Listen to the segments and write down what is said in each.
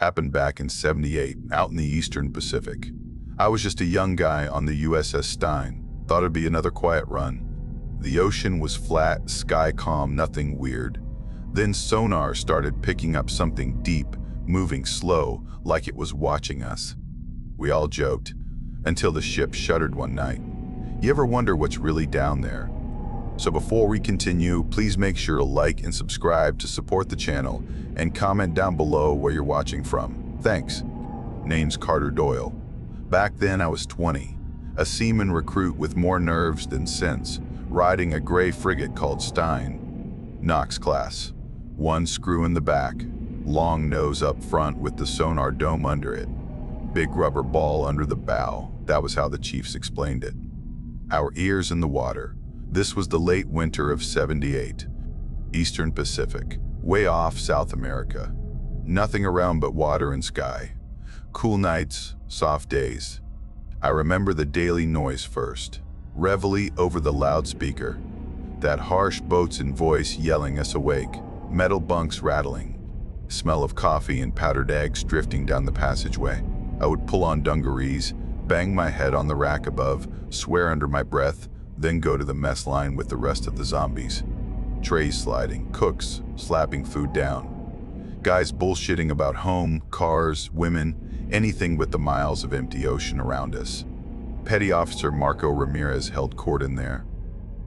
Happened back in '78, out in the Eastern Pacific. I was just a young guy on the USS Stein. Thought it'd be another quiet run. The ocean was flat, sky calm, nothing weird. Then sonar started picking up something deep, moving slow, like it was watching us. We all joked, until the ship shuddered one night. You ever wonder what's really down there? So before we continue, please make sure to like and subscribe to support the channel, and comment down below where you're watching from. Thanks. Name's Carter Doyle. Back then I was 20, a seaman recruit with more nerves than sense, riding a gray frigate called Stein. Knox-class, one screw in the back, long nose up front with the sonar dome under it, big rubber ball under the bow. That was how the chiefs explained it. Our ears in the water. This was the late winter of '78. Eastern Pacific, way off South America. Nothing around but water and sky. Cool nights, soft days. I remember the daily noise first. Reveille over the loudspeaker. That harsh boatswain voice yelling us awake. Metal bunks rattling. Smell of coffee and powdered eggs drifting down the passageway. I would pull on dungarees, bang my head on the rack above, swear under my breath, then go to the mess line with the rest of the zombies. Trays sliding, cooks slapping food down. Guys bullshitting about home, cars, women, anything with the miles of empty ocean around us. Petty Officer Marco Ramirez held court in there.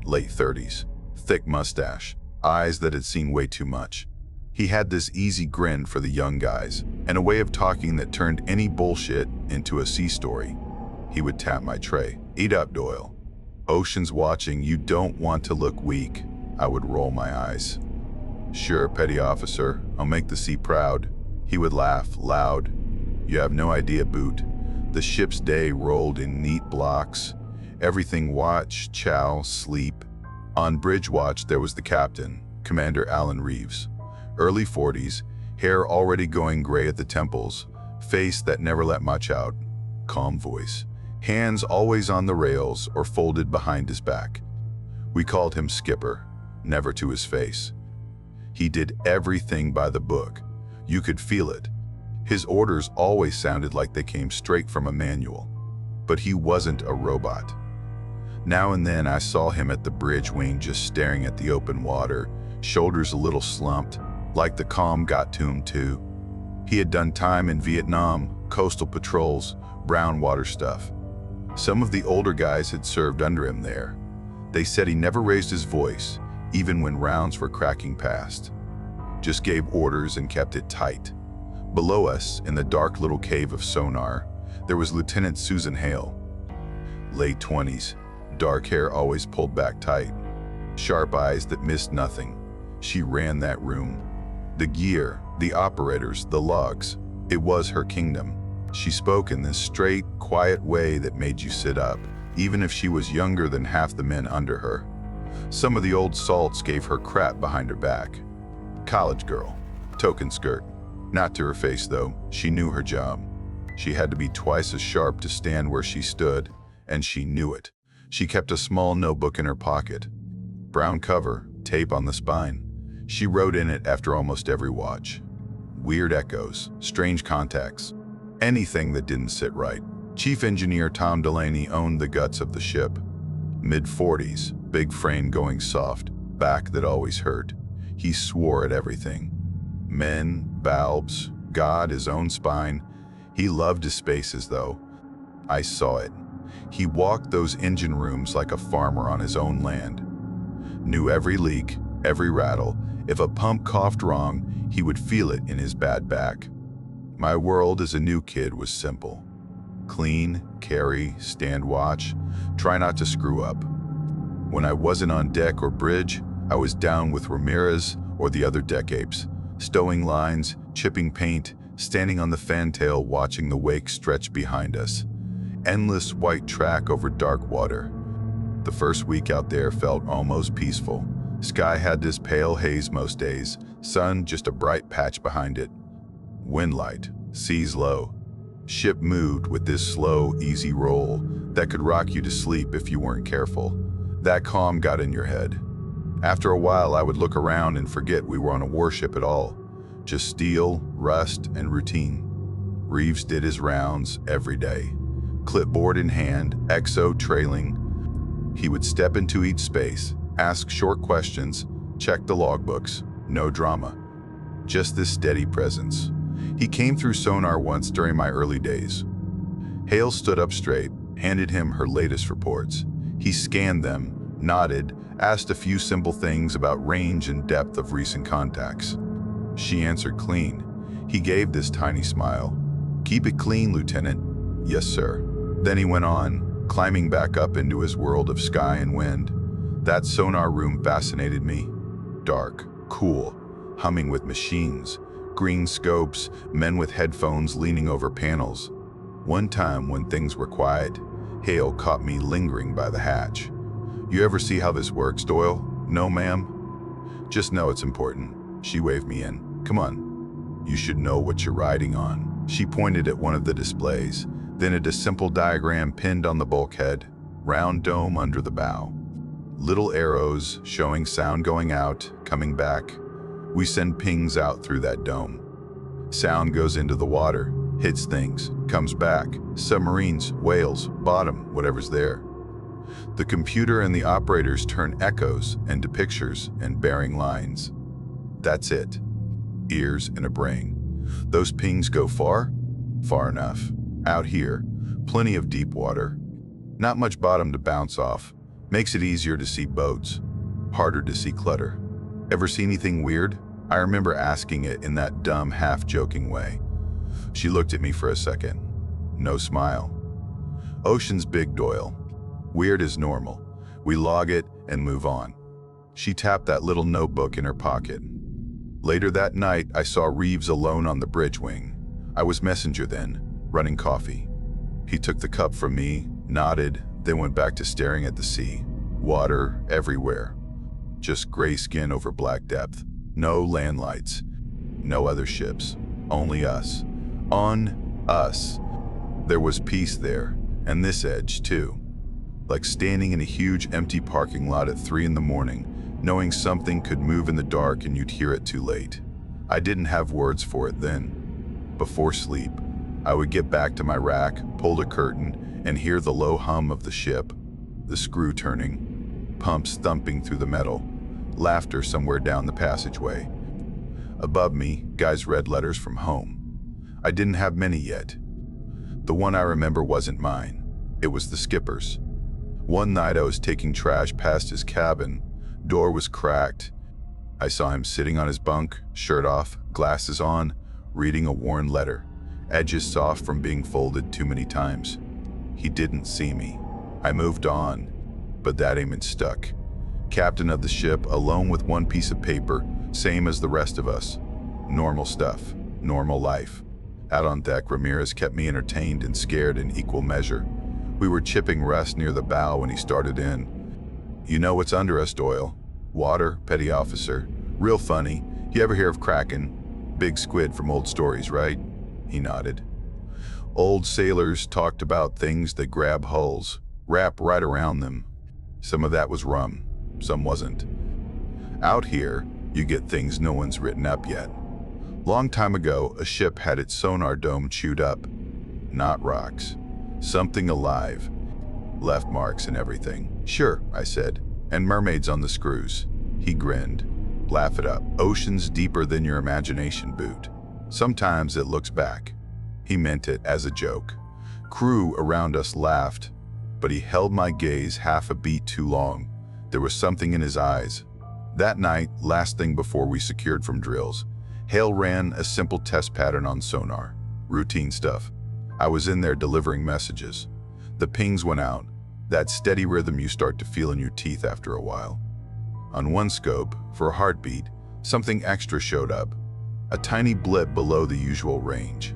Late 30s, thick mustache, eyes that had seen way too much. He had this easy grin for the young guys, and a way of talking that turned any bullshit into a sea story. He would tap my tray. "Eat up, Doyle. Ocean's watching, you don't want to look weak." I would roll my eyes. "Sure, petty officer, I'll make the sea proud." He would laugh loud. "You have no idea, Boot. The ship's day rolled in neat blocks. Everything watch, chow, sleep. On bridge watch there was the captain, Commander Alan Reeves. Early 40s, hair already going gray at the temples, face that never let much out, calm voice. Hands always on the rails or folded behind his back. We called him Skipper, never to his face. He did everything by the book. You could feel it. His orders always sounded like they came straight from a manual. But he wasn't a robot. Now and then I saw him at the bridge wing just staring at the open water, shoulders a little slumped, like the calm got to him too. He had done time in Vietnam, coastal patrols, brown water stuff. Some of the older guys had served under him there. They said he never raised his voice, even when rounds were cracking past. Just gave orders and kept it tight. Below us, in the dark little cave of sonar, there was Lieutenant Susan Hale. Late 20s, dark hair always pulled back tight. Sharp eyes that missed nothing. She ran that room. The gear, the operators, the logs. It was her kingdom. She spoke in this straight, quiet way that made you sit up, even if she was younger than half the men under her. Some of the old salts gave her crap behind her back. College girl, token skirt. Not to her face though, she knew her job. She had to be twice as sharp to stand where she stood, and she knew it. She kept a small notebook in her pocket. Brown cover, tape on the spine. She wrote in it after almost every watch. Weird echoes, strange contacts. Anything that didn't sit right. Chief Engineer Tom Delaney owned the guts of the ship. Mid-40s, big frame going soft, back that always hurt. He swore at everything. Men, valves, God, his own spine. He loved his spaces though. I saw it. He walked those engine rooms like a farmer on his own land. Knew every leak, every rattle. If a pump coughed wrong, he would feel it in his bad back. My world as a new kid was simple. Clean, carry, stand watch, try not to screw up. When I wasn't on deck or bridge, I was down with Ramirez or the other deck apes, stowing lines, chipping paint, standing on the fantail watching the wake stretch behind us. Endless white track over dark water. The first week out there felt almost peaceful. Sky had this pale haze most days, sun just a bright patch behind it. Wind light, seas low. Ship moved with this slow, easy roll that could rock you to sleep if you weren't careful. That calm got in your head. After a while, I would look around and forget we were on a warship at all. Just steel, rust, and routine. Reeves did his rounds every day. Clipboard in hand, XO trailing. He would step into each space, ask short questions, check the logbooks. No drama. Just this steady presence. He came through sonar once during my early days. Hale stood up straight, handed him her latest reports. He scanned them, nodded, asked a few simple things about range and depth of recent contacts. She answered clean. He gave this tiny smile. "Keep it clean, Lieutenant." "Yes, sir." Then he went on, climbing back up into his world of sky and wind. That sonar room fascinated me. Dark, cool, humming with machines, green scopes, men with headphones leaning over panels. One time when things were quiet, Hale caught me lingering by the hatch. "You ever see how this works, Doyle?" "No, ma'am." "Just know it's important." She waved me in. "Come on. You should know what you're riding on." She pointed at one of the displays, then at a simple diagram pinned on the bulkhead, round dome under the bow. Little arrows showing sound going out, coming back. We send pings out through that dome. Sound goes into the water, hits things, comes back. Submarines, whales, bottom, whatever's there. The computer and the operators turn echoes into pictures and bearing lines. That's it. Ears and a brain. Those pings go far? Far enough. Out here, plenty of deep water. Not much bottom to bounce off. Makes it easier to see boats. Harder to see clutter. Ever see anything weird? I remember asking it in that dumb, half-joking way. She looked at me for a second. No smile. "Ocean's big, Doyle. Weird is normal. We log it and move on." She tapped that little notebook in her pocket. Later that night, I saw Reeves alone on the bridge wing. I was messenger then, running coffee. He took the cup from me, nodded, then went back to staring at the sea. Water everywhere. Just gray skin over black depth. No land lights. No other ships. Only us. On us. There was peace there, and this edge too. Like standing in a huge empty parking lot at 3 in the morning, knowing something could move in the dark and you'd hear it too late. I didn't have words for it then. Before sleep, I would get back to my rack, pull the curtain, and hear the low hum of the ship, the screw turning, pumps thumping through the metal, laughter somewhere down the passageway. Above me, guys read letters from home. I didn't have many yet. The one I remember wasn't mine. It was the skipper's. One night I was taking trash past his cabin. Door was cracked. I saw him sitting on his bunk, shirt off, glasses on, reading a worn letter, edges soft from being folded too many times. He didn't see me. I moved on, but that aimant stuck. Captain of the ship, alone with one piece of paper, same as the rest of us. Normal stuff, normal life. Out on deck, Ramirez kept me entertained and scared in equal measure. We were chipping rust near the bow when he started in. "You know what's under us, Doyle. Water, petty officer. Real funny. You ever hear of Kraken? Big squid from old stories, right?" He nodded. Old sailors talked about things that grab hulls, wrap right around them. Some of that was rum, some wasn't. Out here, you get things no one's written up yet. Long time ago, a ship had its sonar dome chewed up. Not rocks. Something alive. Left marks and everything. "Sure," I said. "And mermaids on the screws." He grinned. "Laugh it up. Ocean's deeper than your imagination, Boot. Sometimes it looks back." He meant it as a joke. Crew around us laughed, but he held my gaze half a beat too long. There was something in his eyes. That night, last thing before we secured from drills, Hale ran a simple test pattern on sonar. Routine stuff. I was in there delivering messages. The pings went out. That steady rhythm you start to feel in your teeth after a while. On one scope, for a heartbeat, something extra showed up. A tiny blip below the usual range.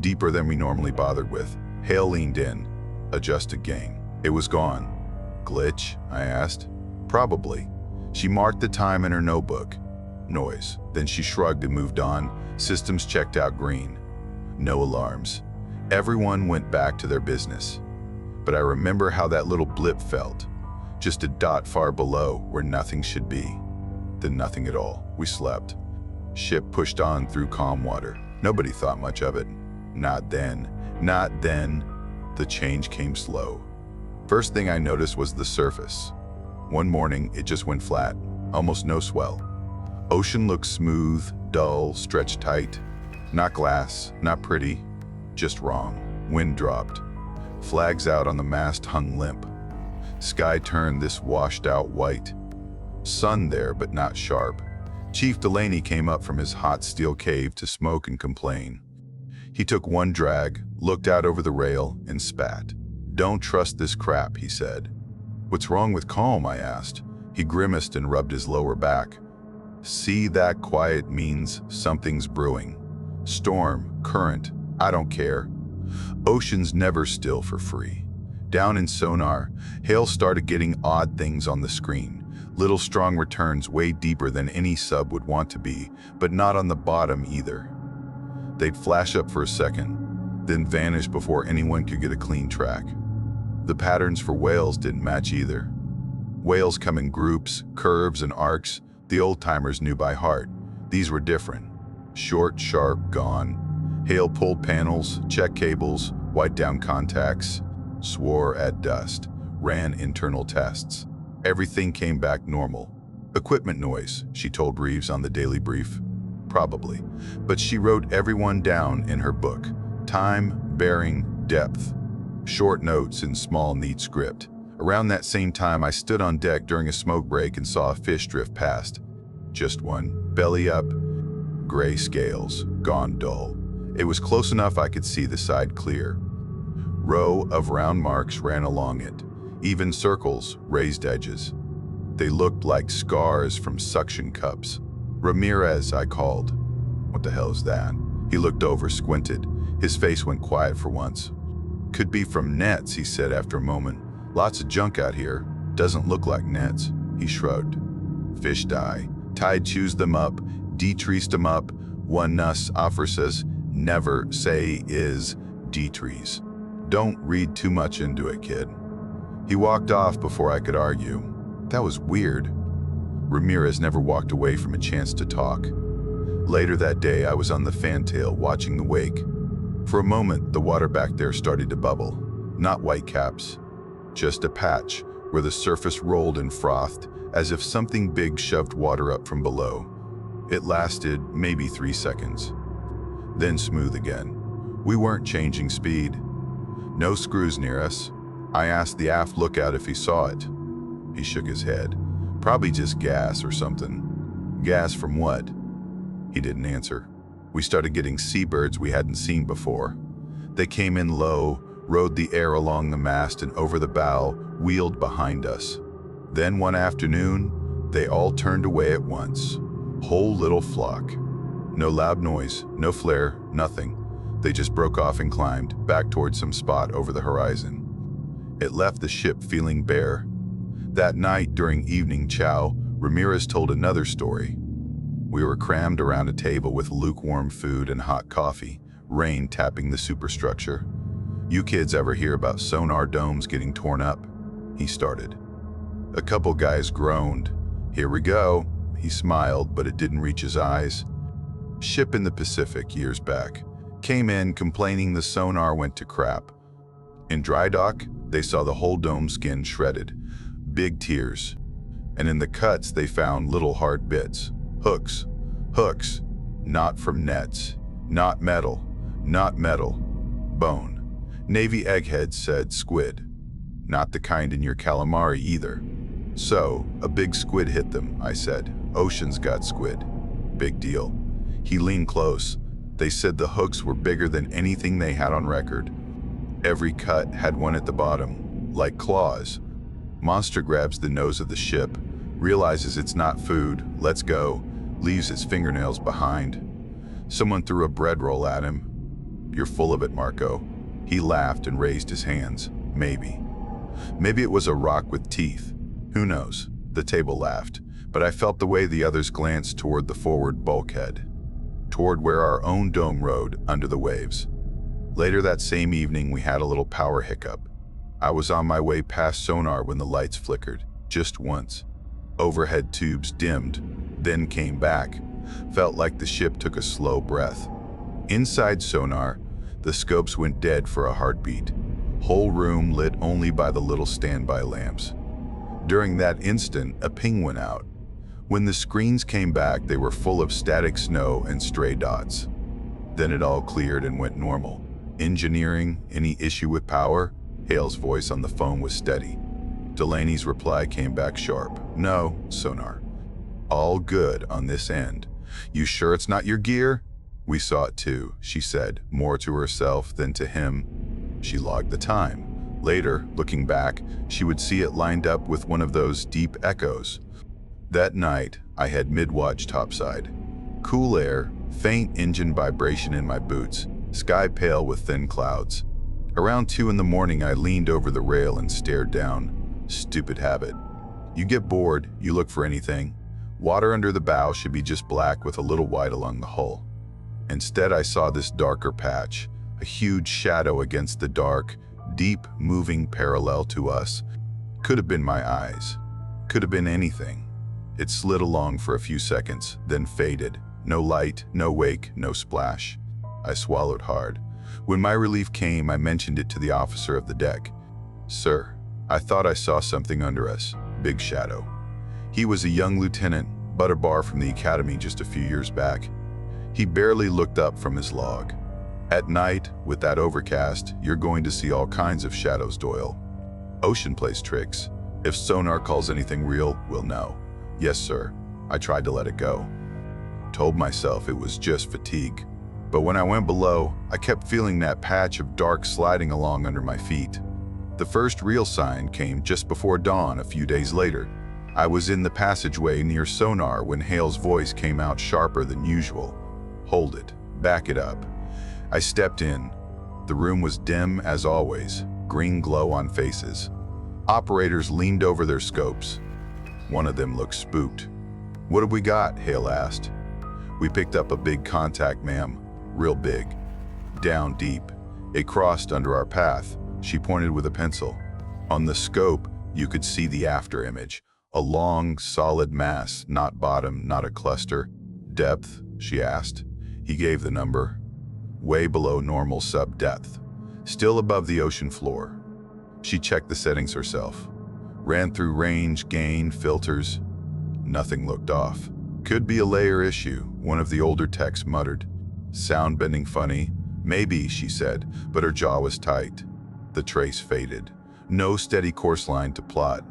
Deeper than we normally bothered with. Hale leaned in, adjusted gain. It was gone. "Glitch?" I asked. "Probably." She marked the time in her notebook. Noise. Then she shrugged and moved on. Systems checked out green. No alarms. Everyone went back to their business. But I remember how that little blip felt. Just a dot far below where nothing should be. Then nothing at all. We slept. Ship pushed on through calm water. Nobody thought much of it. Not then. Not then. The change came slow. First thing I noticed was the surface. One morning, it just went flat. Almost no swell. Ocean looked smooth, dull, stretched tight. Not glass, not pretty, just wrong. Wind dropped. Flags out on the mast hung limp. Sky turned this washed out white. Sun there, but not sharp. Chief Delaney came up from his hot steel cave to smoke and complain. He took one drag, looked out over the rail, and spat. "Don't trust this crap," he said. "What's wrong with calm?" I asked. He grimaced and rubbed his lower back. "See, that quiet means something's brewing. Storm, current, I don't care. Ocean's never still for free." Down in sonar, Hale started getting odd things on the screen. Little strong returns way deeper than any sub would want to be, but not on the bottom either. They'd flash up for a second, then vanish before anyone could get a clean track. The patterns for whales didn't match either. Whales come in groups, curves, and arcs the old-timers knew by heart. These were different. Short, sharp, gone. Hale pulled panels, checked cables, wiped down contacts, swore at dust, ran internal tests. Everything came back normal. "Equipment noise," she told Reeves on the daily brief. Probably. But she wrote everyone down in her book. Time, bearing, depth. Short notes in small, neat script. Around that same time, I stood on deck during a smoke break and saw a fish drift past. Just one. Belly up. Gray scales. Gone dull. It was close enough I could see the side clear. Row of round marks ran along it. Even circles, raised edges. They looked like scars from suction cups. "Ramirez," I called. "What the hell is that?" He looked over, squinted. His face went quiet for once. "Could be from nets," he said after a moment. "Lots of junk out here. Doesn't look like nets." He shrugged. "Fish die. Tide chews them up, detrees them up. One Nuss offer says, never say is detrees. Don't read too much into it, kid." He walked off before I could argue. That was weird. Ramirez never walked away from a chance to talk. Later that day, I was on the fantail watching the wake. For a moment, the water back there started to bubble. Not whitecaps, just a patch where the surface rolled and frothed as if something big shoved water up from below. It lasted maybe 3 seconds. Then smooth again. We weren't changing speed. No screws near us. I asked the aft lookout if he saw it. He shook his head. Probably just gas or something. Gas from what? He didn't answer. We started getting seabirds we hadn't seen before. They came in low, rode the air along the mast and over the bow, wheeled behind us. Then one afternoon, they all turned away at once. Whole little flock. No loud noise, no flare, nothing. They just broke off and climbed back towards some spot over the horizon. It left the ship feeling bare. That night during evening chow, Ramirez told another story. We were crammed around a table with lukewarm food and hot coffee, rain tapping the superstructure. "You kids ever hear about sonar domes getting torn up?" He started. A couple guys groaned. "Here we go." He smiled, but it didn't reach his eyes. Ship in the Pacific years back. Came in complaining the sonar went to crap. In dry dock, they saw the whole dome skin shredded. Big tears. And in the cuts, they found little hard bits. Hooks. Hooks. Not from nets. Not metal. Not metal. Bone. Navy eggheads said squid. Not the kind in your calamari either. "So, a big squid hit them," I said. "Ocean's got squid. Big deal." He leaned close. They said the hooks were bigger than anything they had on record. Every cut had one at the bottom, like claws. Monster grabs the nose of the ship, realizes it's not food, lets go, leaves its fingernails behind. Someone threw a bread roll at him. "You're full of it, Marco." He laughed and raised his hands. Maybe. Maybe it was a rock with teeth. Who knows? The table laughed, but I felt the way the others glanced toward the forward bulkhead, toward where our own dome rode under the waves. Later that same evening, we had a little power hiccup. I was on my way past sonar when the lights flickered, just once. Overhead tubes dimmed, then came back. Felt like the ship took a slow breath. Inside sonar, the scopes went dead for a heartbeat. Whole room lit only by the little standby lamps. During that instant, a ping went out. When the screens came back, they were full of static snow and stray dots. Then it all cleared and went normal. Engineering, any issue with power? Hale's voice on the phone was steady. Delaney's reply came back sharp. No, sonar. All good on this end. You sure it's not your gear? We saw it too, she said, more to herself than to him. She logged the time. Later, looking back, she would see it lined up with one of those deep echoes. That night, I had mid-watch topside. Cool air, faint engine vibration in my boots, sky pale with thin clouds. Around 2 in the morning, I leaned over the rail and stared down. Stupid habit. You get bored, you look for anything. Water under the bow should be just black with a little white along the hull. Instead, I saw this darker patch, a huge shadow against the dark, deep, moving parallel to us. Could have been my eyes. Could have been anything. It slid along for a few seconds, then faded. No light, no wake, no splash. I swallowed hard. When my relief came, I mentioned it to the officer of the deck. Sir, I thought I saw something under us. Big shadow. He was a young lieutenant, butterbar from the academy just a few years back. He barely looked up from his log. At night, with that overcast, you're going to see all kinds of shadows, Doyle. Ocean plays tricks. If sonar calls anything real, we'll know. Yes, sir. I tried to let it go. Told myself it was just fatigue. But when I went below, I kept feeling that patch of dark sliding along under my feet. The first real sign came just before dawn a few days later. I was in the passageway near sonar when Hale's voice came out sharper than usual. Hold it. Back it up. I stepped in. The room was dim as always, green glow on faces. Operators leaned over their scopes. One of them looked spooked. What have we got? Hale asked. We picked up a big contact, ma'am. Real big. Down deep. It crossed under our path. She pointed with a pencil. On the scope, you could see the after image. A long, solid mass, not bottom, not a cluster. Depth? She asked. He gave the number. Way below normal sub-depth. Still above the ocean floor. She checked the settings herself. Ran through range, gain, filters. Nothing looked off. Could be a layer issue, one of the older techs muttered. Sound bending funny. Maybe, she said, but her jaw was tight. The trace faded. No steady course line to plot.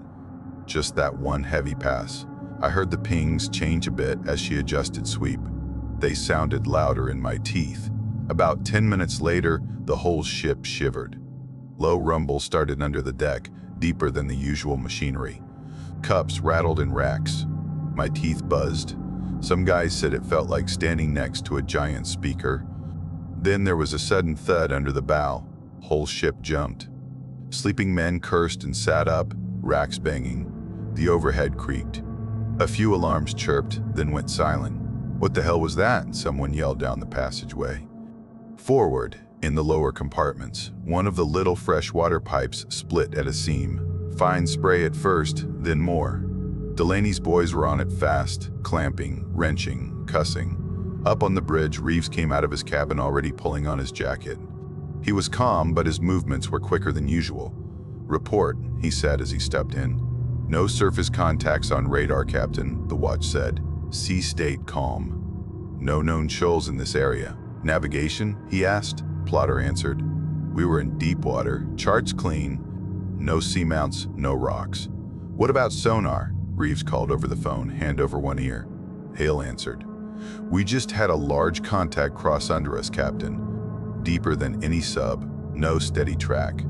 Just that one heavy pass. I heard the pings change a bit as she adjusted sweep. They sounded louder in my teeth. About 10 minutes later, the whole ship shivered. Low rumble started under the deck, deeper than the usual machinery. Cups rattled in racks. My teeth buzzed. Some guys said it felt like standing next to a giant speaker. Then there was a sudden thud under the bow. Whole ship jumped. Sleeping men cursed and sat up, racks banging. The overhead creaked. A few alarms chirped, then went silent. What the hell was that? Someone yelled down the passageway. Forward, in the lower compartments, one of the little freshwater pipes split at a seam. Fine spray at first, then more. Delaney's boys were on it fast, clamping, wrenching, cussing. Up on the bridge, Reeves came out of his cabin already pulling on his jacket. He was calm, but his movements were quicker than usual. Report, he said as he stepped in. No surface contacts on radar, Captain, the watch said. Sea state calm. No known shoals in this area. Navigation? He asked. Plotter answered. We were in deep water, charts clean. No seamounts, no rocks. What about sonar? Reeves called over the phone, hand over one ear. Hale answered. We just had a large contact cross under us, Captain. Deeper than any sub, no steady track.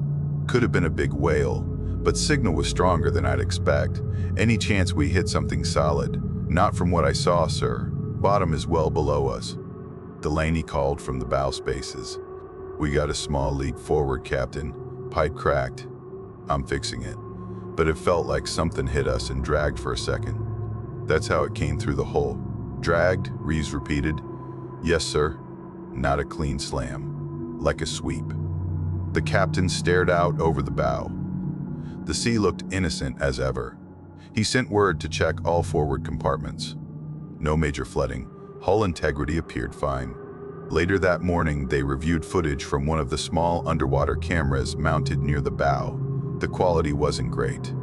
Could have been a big whale, but signal was stronger than I'd expect. Any chance we hit something solid? Not from what I saw, sir. Bottom is well below us. Delaney called from the bow spaces. We got a small leak forward, Captain. Pipe cracked. I'm fixing it. But it felt like something hit us and dragged for a second. That's how it came through the hole. Dragged, Reeves repeated. Yes, sir. Not a clean slam. Like a sweep. The captain stared out over the bow. The sea looked innocent as ever. He sent word to check all forward compartments. No major flooding. Hull integrity appeared fine. Later that morning, they reviewed footage from one of the small underwater cameras mounted near the bow. The quality wasn't great.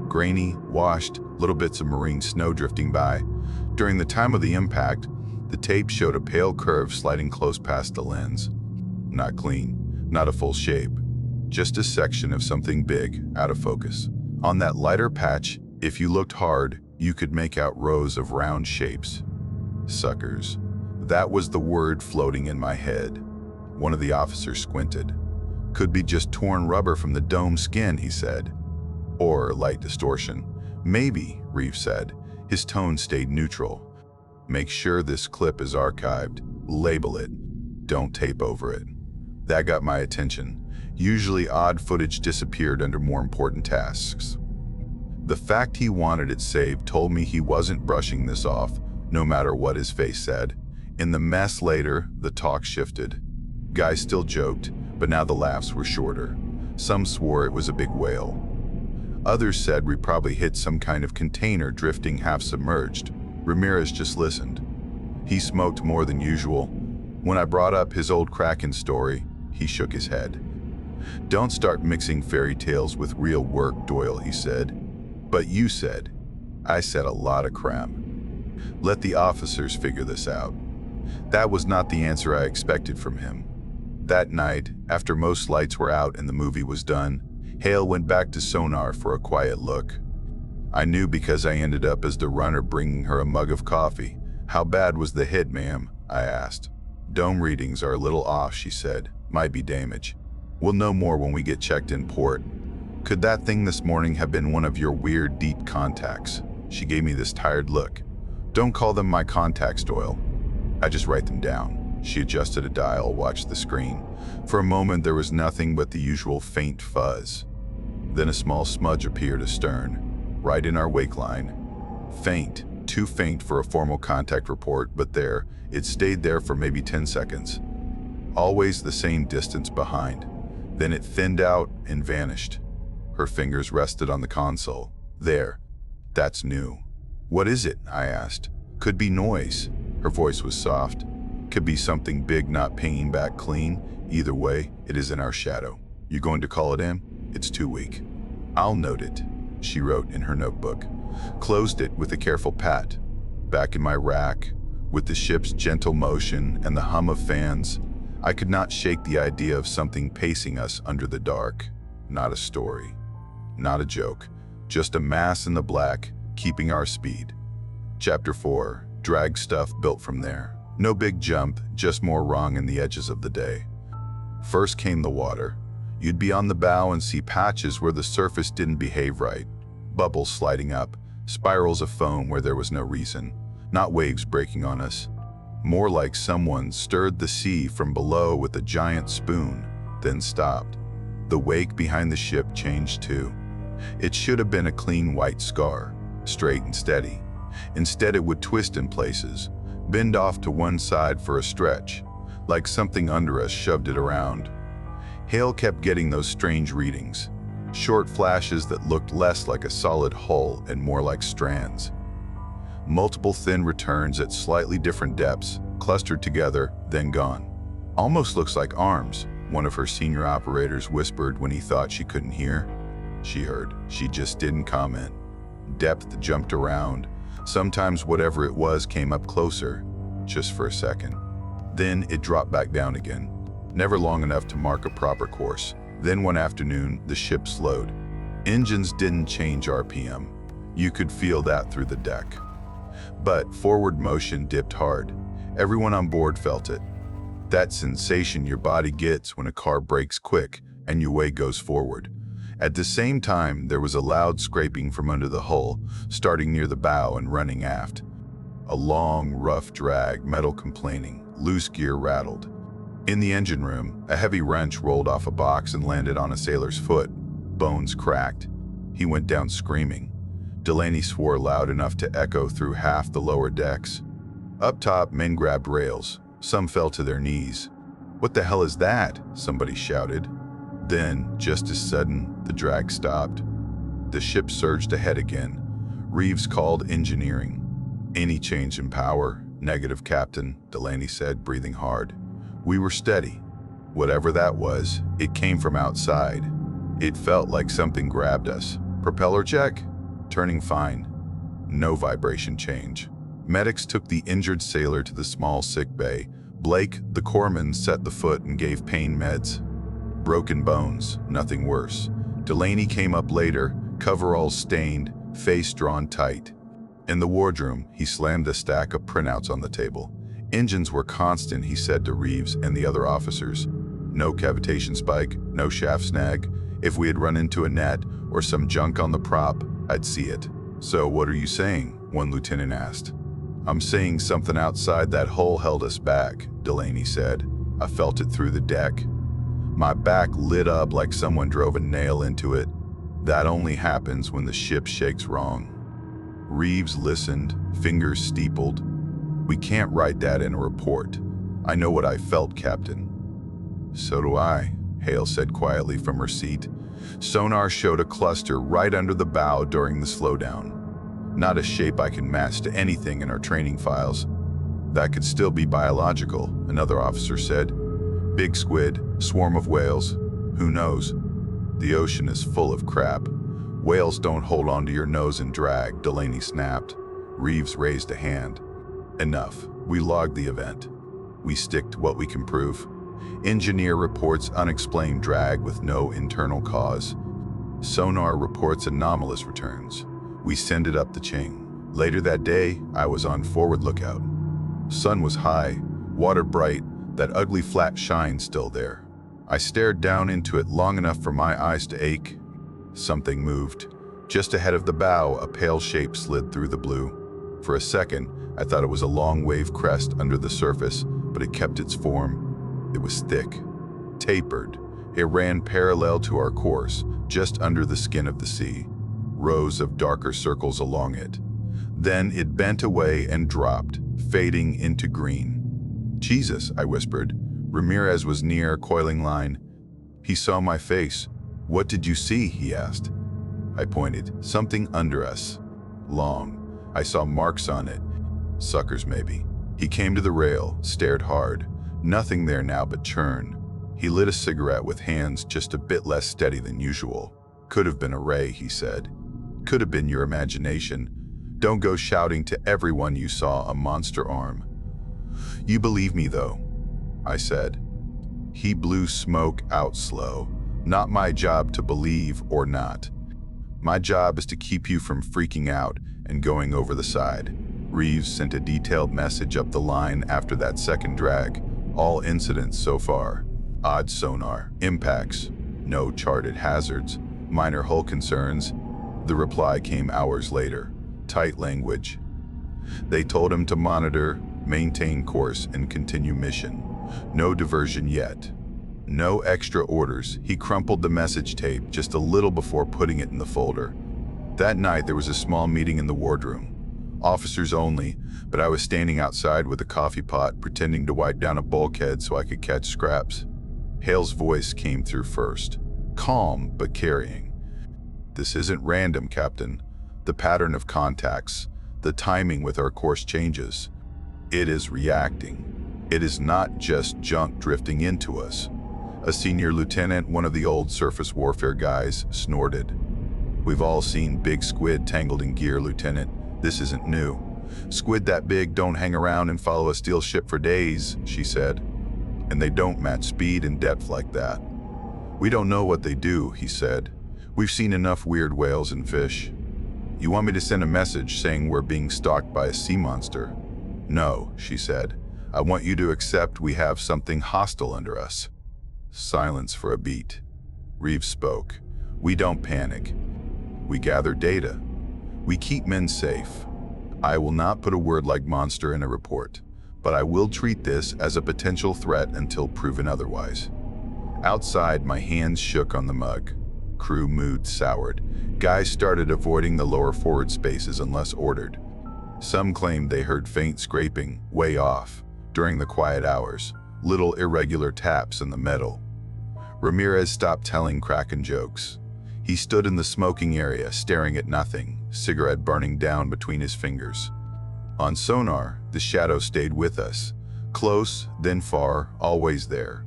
Grainy, washed, little bits of marine snow drifting by. During the time of the impact, the tape showed a pale curve sliding close past the lens. Not clean, not a full shape. Just a section of something big, out of focus. On that lighter patch, if you looked hard, you could make out rows of round shapes. Suckers. That was the word floating in my head. One of the officers squinted. Could be just torn rubber from the dome skin, he said. Or light distortion. Maybe, Reeves said. His tone stayed neutral. Make sure this clip is archived. Label it. Don't tape over it. That got my attention. Usually odd footage disappeared under more important tasks. The fact he wanted it saved told me he wasn't brushing this off, no matter what his face said. In the mess later, the talk shifted. Guys still joked, but now the laughs were shorter. Some swore it was a big whale. Others said we probably hit some kind of container drifting half submerged. Ramirez just listened. He smoked more than usual. When I brought up his old Kraken story, he shook his head. Don't start mixing fairy tales with real work, Doyle, he said. But you said. I said a lot of crap. Let the officers figure this out. That was not the answer I expected from him. That night, after most lights were out and the movie was done, Hale went back to sonar for a quiet look. I knew because I ended up as the runner bringing her a mug of coffee. How bad was the hit, ma'am? I asked. Dome readings are a little off, she said. Might be damage. We'll know more when we get checked in port. Could that thing this morning have been one of your weird deep contacts? She gave me this tired look. Don't call them my contacts, Doyle. I just write them down. She adjusted a dial, watched the screen. For a moment, there was nothing but the usual faint fuzz. Then a small smudge appeared astern, right in our wake line. Faint, too faint for a formal contact report, but there, it stayed there for maybe 10 seconds. Always the same distance behind. Then it thinned out and vanished. Her fingers rested on the console. There. That's new. What is it? I asked. Could be noise. Her voice was soft. Could be something big not pinging back clean. Either way, it is in our shadow. You going to call it in? It's too weak. I'll note it, she wrote in her notebook. Closed it with a careful pat. Back in my rack, with the ship's gentle motion and the hum of fans, I could not shake the idea of something pacing us under the dark. Not a story. Not a joke. Just a mass in the black, keeping our speed. Chapter 4. Drag stuff built from there. No big jump, just more wrong in the edges of the day. First came the water. You'd be on the bow and see patches where the surface didn't behave right. Bubbles sliding up, spirals of foam where there was no reason. Not waves breaking on us. More like someone stirred the sea from below with a giant spoon, then stopped. The wake behind the ship changed too. It should have been a clean white scar, straight and steady. Instead it would twist in places, bend off to one side for a stretch, like something under us shoved it around. Hale kept getting those strange readings, short flashes that looked less like a solid hull and more like strands. Multiple thin returns at slightly different depths, clustered together, then gone. Almost looks like arms, one of her senior operators whispered when he thought she couldn't hear. She heard, she just didn't comment. Depth jumped around. Sometimes whatever it was came up closer, just for a second. Then it dropped back down again, never long enough to mark a proper course. Then one afternoon, the ship slowed. Engines didn't change RPM. You could feel that through the deck. But forward motion dipped hard. Everyone on board felt it. That sensation your body gets when a car brakes quick and your weight goes forward. At the same time, there was a loud scraping from under the hull, starting near the bow and running aft. A long, rough drag, metal complaining, loose gear rattled. In the engine room, a heavy wrench rolled off a box and landed on a sailor's foot. Bones cracked. He went down screaming. Delaney swore loud enough to echo through half the lower decks. Up top, men grabbed rails. Some fell to their knees. "What the hell is that?" somebody shouted. Then, just as sudden, the drag stopped. The ship surged ahead again. Reeves called engineering. Any change in power, Negative, Captain, Delaney said, breathing hard. We were steady. Whatever that was, it came from outside. It felt like something grabbed us. Propeller check? Turning fine. No vibration change. Medics took the injured sailor to the small sick bay. Blake, the corpsman, set the foot and gave pain meds. Broken bones, nothing worse. Delaney came up later, coveralls stained, face drawn tight. In the wardroom, he slammed a stack of printouts on the table. Engines were constant, he said to Reeves and the other officers. No cavitation spike, no shaft snag. If we had run into a net or some junk on the prop, I'd see it. So what are you saying? One lieutenant asked. I'm saying something outside that hull held us back, Delaney said. I felt it through the deck. My back lit up like someone drove a nail into it. That only happens when the ship shakes wrong. Reeves listened, fingers steepled. We can't write that in a report. I know what I felt, Captain. So do I, Hale said quietly from her seat. Sonar showed a cluster right under the bow during the slowdown. Not a shape I can match to anything in our training files. That could still be biological, another officer said. Big squid, swarm of whales, who knows? The ocean is full of crap. Whales don't hold onto your nose and drag, Delaney snapped. Reeves raised a hand. Enough. We logged the event. We stick to what we can prove. Engineer reports unexplained drag with no internal cause. Sonar reports anomalous returns. We send it up the chain. Later that day, I was on forward lookout. Sun was high, water bright, that ugly flat shine still there. I stared down into it long enough for my eyes to ache. Something moved. Just ahead of the bow, a pale shape slid through the blue. For a second, I thought it was a long wave crest under the surface, but it kept its form. It was thick, tapered. It ran parallel to our course, just under the skin of the sea. Rows of darker circles along it. Then it bent away and dropped, fading into green. Jesus, I whispered. Ramirez was near, coiling line. He saw my face. What did you see? He asked. I pointed. Something under us. Long. I saw marks on it. Suckers, maybe. He came to the rail, stared hard. Nothing there now but churn. He lit a cigarette with hands just a bit less steady than usual. Could have been a ray, he said. Could have been your imagination. Don't go shouting to everyone you saw a monster arm. You believe me, though, I said. He blew smoke out slow. Not my job to believe or not. My job is to keep you from freaking out and going over the side. Reeves sent a detailed message up the line after that second drag. All incidents so far. Odd sonar. Impacts. No charted hazards. Minor hull concerns. The reply came hours later. Tight language. They told him to monitor, maintain course, and continue mission. No diversion yet. No extra orders. He crumpled the message tape just a little before putting it in the folder. That night there was a small meeting in the wardroom. Officers only, but I was standing outside with a coffee pot pretending to wipe down a bulkhead so I could catch scraps. Hale's voice came through first. Calm, but carrying. This isn't random, Captain. The pattern of contacts, the timing with our course changes. It is reacting. It is not just junk drifting into us. A senior lieutenant, one of the old surface warfare guys, snorted. We've all seen big squid tangled in gear, Lieutenant. This isn't new. Squid that big don't hang around and follow a steel ship for days, she said. And they don't match speed and depth like that. We don't know what they do, he said. We've seen enough weird whales and fish. You want me to send a message saying we're being stalked by a sea monster? No, she said. I want you to accept we have something hostile under us. Silence for a beat. Reeves spoke. We don't panic. We gather data. We keep men safe. I will not put a word like monster in a report, but I will treat this as a potential threat until proven otherwise. Outside, my hands shook on the mug. Crew mood soured. Guys started avoiding the lower forward spaces unless ordered. Some claimed they heard faint scraping, way off, during the quiet hours, little irregular taps in the metal. Ramirez stopped telling Kraken jokes. He stood in the smoking area, staring at nothing, cigarette burning down between his fingers. On sonar, the shadow stayed with us. Close, then far, always there.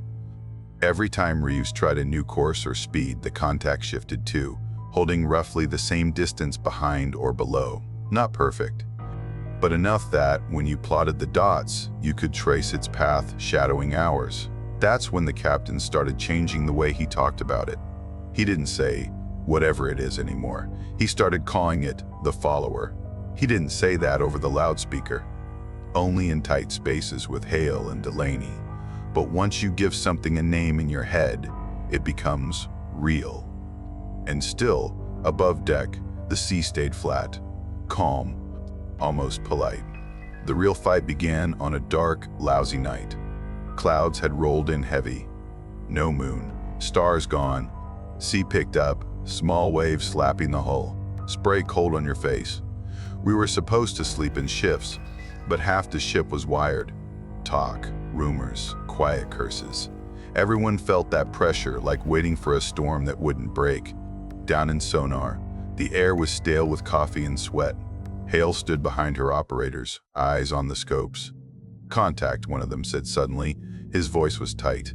Every time Reeves tried a new course or speed, the contact shifted too, holding roughly the same distance behind or below. Not perfect, but enough that, when you plotted the dots, you could trace its path, shadowing ours. That's when the captain started changing the way he talked about it. He didn't say, whatever it is anymore. He started calling it the follower. He didn't say that over the loudspeaker. Only in tight spaces with Hale and Delaney. But once you give something a name in your head, it becomes real. And still, above deck, the sea stayed flat, calm, almost polite. The real fight began on a dark, lousy night. Clouds had rolled in heavy. No moon, stars gone, sea picked up, small waves slapping the hull, spray cold on your face. We were supposed to sleep in shifts, but half the ship was wired. Talk, rumors, quiet curses. Everyone felt that pressure, like waiting for a storm that wouldn't break. Down in sonar, the air was stale with coffee and sweat. Hale stood behind her operators, eyes on the scopes. "Contact," one of them said suddenly. His voice was tight.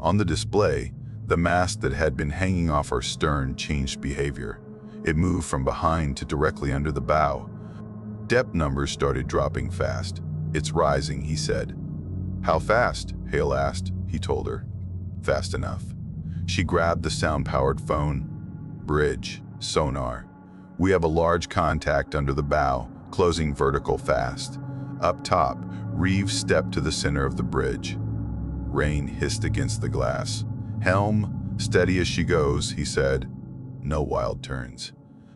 On the display, the mast that had been hanging off our stern changed behavior. It moved from behind to directly under the bow. Depth numbers started dropping fast. "It's rising," he said. "How fast?" Hale asked. He told her. "Fast enough." She grabbed the sound-powered phone. "Bridge, sonar. We have a large contact under the bow, closing vertical fast." Up top, Reeves stepped to the center of the bridge. Rain hissed against the glass. "Helm, steady as she goes," he said. No wild turns.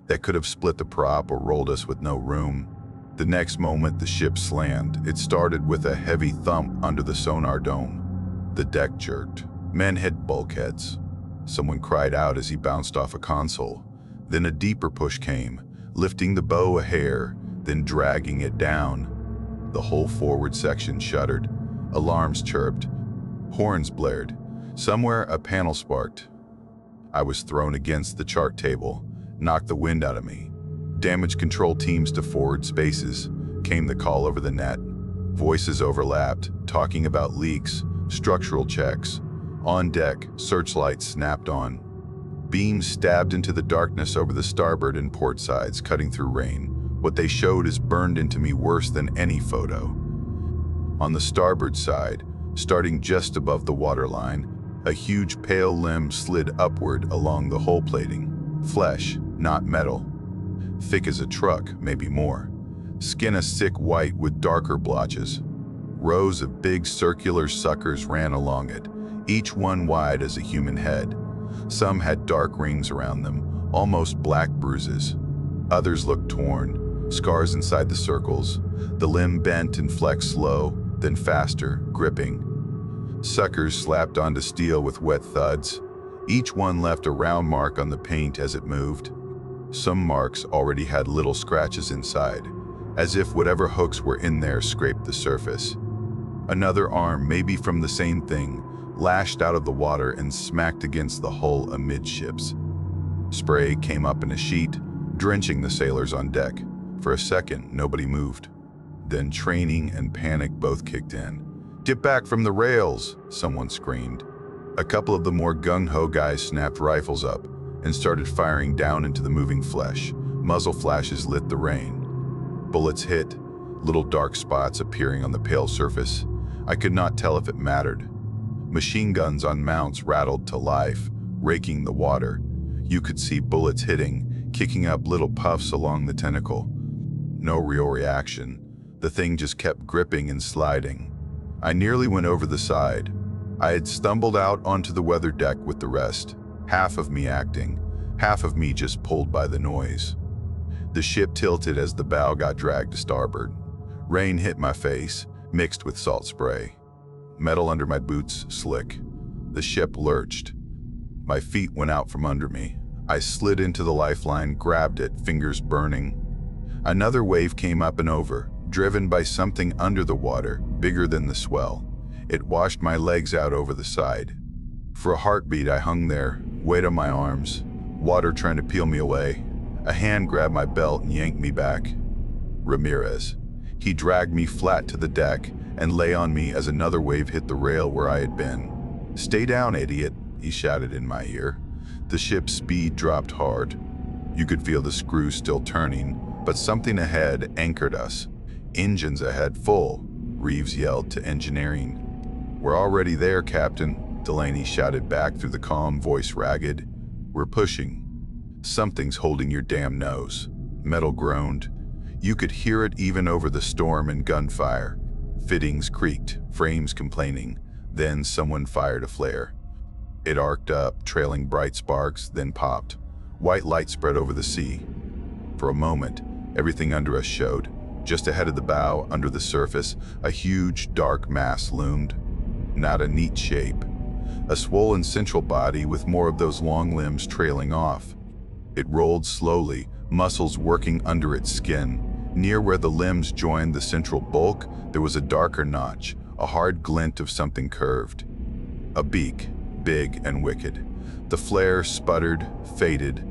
That could have split the prop or rolled us with no room. The next moment, the ship slammed. It started with a heavy thump under the sonar dome. The deck jerked. Men hit bulkheads. Someone cried out as he bounced off a console. Then a deeper push came, lifting the bow a hair, then dragging it down. The whole forward section shuddered. Alarms chirped. Horns blared. Somewhere a panel sparked. I was thrown against the chart table, knocked the wind out of me. "Damage control teams to forward spaces," came the call over the net. Voices overlapped, talking about leaks, structural checks. On deck, searchlights snapped on. Beams stabbed into the darkness over the starboard and port sides, cutting through rain. What they showed is burned into me worse than any photo. On the starboard side, starting just above the waterline, a huge pale limb slid upward along the hull plating. Flesh, not metal. Thick as a truck, maybe more. Skin a sick white with darker blotches. Rows of big circular suckers ran along it, each one wide as a human head. Some had dark rings around them, almost black bruises. Others looked torn, scars inside the circles. The limb bent and flexed slow, then faster, gripping. Suckers slapped onto steel with wet thuds. Each one left a round mark on the paint as it moved. Some marks already had little scratches inside, as if whatever hooks were in there scraped the surface. Another arm, maybe from the same thing, lashed out of the water and smacked against the hull amidships. Spray came up in a sheet, drenching the sailors on deck. For a second, nobody moved. Then training and panic both kicked in. "Get back from the rails!" someone screamed. A couple of the more gung-ho guys snapped rifles up and started firing down into the moving flesh. Muzzle flashes lit the rain. Bullets hit, little dark spots appearing on the pale surface. I could not tell if it mattered. Machine guns on mounts rattled to life, raking the water. You could see bullets hitting, kicking up little puffs along the tentacle. No real reaction. The thing just kept gripping and sliding. I nearly went over the side. I had stumbled out onto the weather deck with the rest, half of me acting, half of me just pulled by the noise. The ship tilted as the bow got dragged to starboard. Rain hit my face, mixed with salt spray. Metal under my boots, slick. The ship lurched. My feet went out from under me. I slid into the lifeline, grabbed it, fingers burning. Another wave came up and over, driven by something under the water, bigger than the swell. It washed my legs out over the side. For a heartbeat, I hung there, weight on my arms, water trying to peel me away. A hand grabbed my belt and yanked me back. Ramirez. He dragged me flat to the deck and lay on me as another wave hit the rail where I had been. "Stay down, idiot," he shouted in my ear. The ship's speed dropped hard. You could feel the screws still turning, but something ahead anchored us. "Engines ahead full," Reeves yelled to engineering. "We're already there, Captain," Delaney shouted back through the calm voice ragged. "We're pushing." "Something's holding your damn nose," Metal groaned. You could hear it even over the storm and gunfire. Fittings creaked, frames complaining. Then someone fired a flare. It arced up, trailing bright sparks, then popped. White light spread over the sea. For a moment, everything under us showed. Just ahead of the bow, under the surface, a huge, dark mass loomed. Not a neat shape. A swollen central body with more of those long limbs trailing off. It rolled slowly, muscles working under its skin. Near where the limbs joined the central bulk, there was a darker notch, a hard glint of something curved. A beak, big and wicked. The flare sputtered, faded.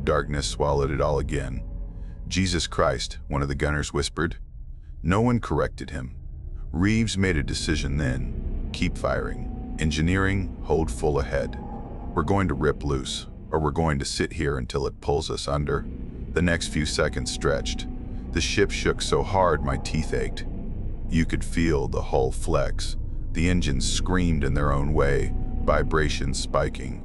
Darkness swallowed it all again. "Jesus Christ," one of the gunners whispered. No one corrected him. Reeves made a decision then. Keep firing. Engineering, hold full ahead. We're going to rip loose, or we're going to sit here until it pulls us under. The next few seconds stretched. The ship shook so hard my teeth ached. You could feel the hull flex. The engines screamed in their own way, vibrations spiking.